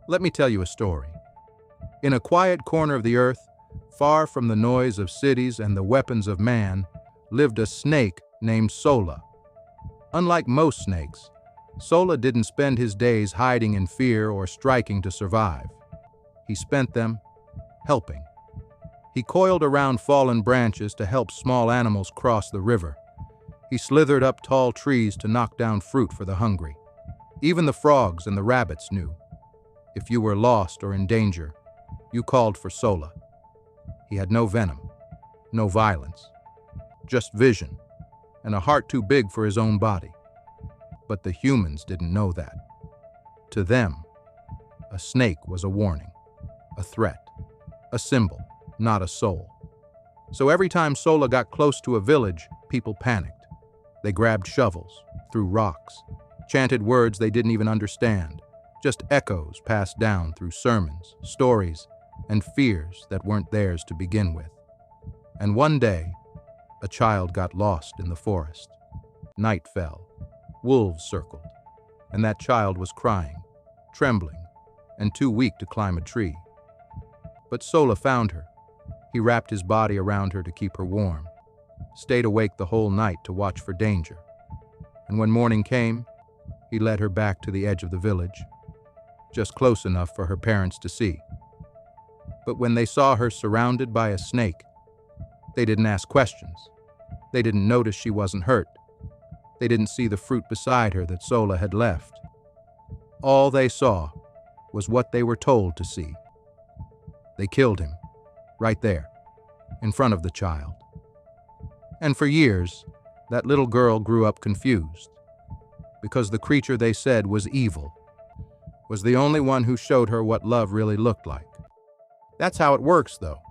Let me tell you a story. In a quiet corner of the earth, far from the noise of cities and the weapons of man, lived a snake named Sola. Unlike most snakes, Sola didn't spend his days hiding in fear or striking to survive. He spent them helping. He coiled around fallen branches to help small animals cross the river. He slithered up tall trees to knock down fruit for the hungry. Even the frogs and the rabbits knew. If you were lost or in danger, you called for Sola. He had no venom, no violence, just vision, and a heart too big for his own body. But the humans didn't know that. To them, a snake was a warning, a threat, a symbol, not a soul. So every time Sola got close to a village, people panicked. They grabbed shovels, threw rocks, chanted words they didn't even understand, just echoes passed down through sermons, stories, and fears that weren't theirs to begin with. And one day, a child got lost in the forest. Night fell, wolves circled, and that child was crying, trembling, and too weak to climb a tree. But Sola found her. He wrapped his body around her to keep her warm, stayed awake the whole night to watch for danger. And when morning came, he led her back to the edge of the village, just close enough for her parents to see. But when they saw her surrounded by a snake, they didn't ask questions. They didn't notice she wasn't hurt. They didn't see the fruit beside her that Sola had left. All they saw was what they were told to see. They killed him, right there, in front of the child. And for years, that little girl grew up confused, because the creature they said was evil was the only one who showed her what love really looked like. That's how it works, though.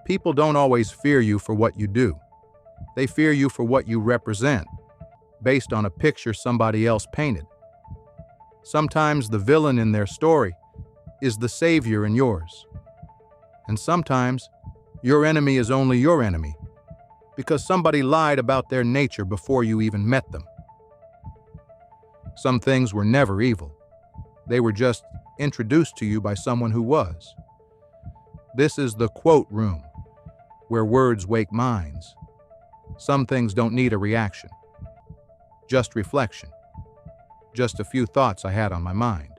People don't always fear you for what you do. They fear you for what you represent, based on a picture somebody else painted. Sometimes the villain in their story is the savior in yours. And sometimes your enemy is only your enemy because somebody lied about their nature before you even met them. Some things were never evil. They were just introduced to you by someone who was. This is the quote room, where words wake minds. Some things don't need a reaction, just reflection, just a few thoughts I had on my mind.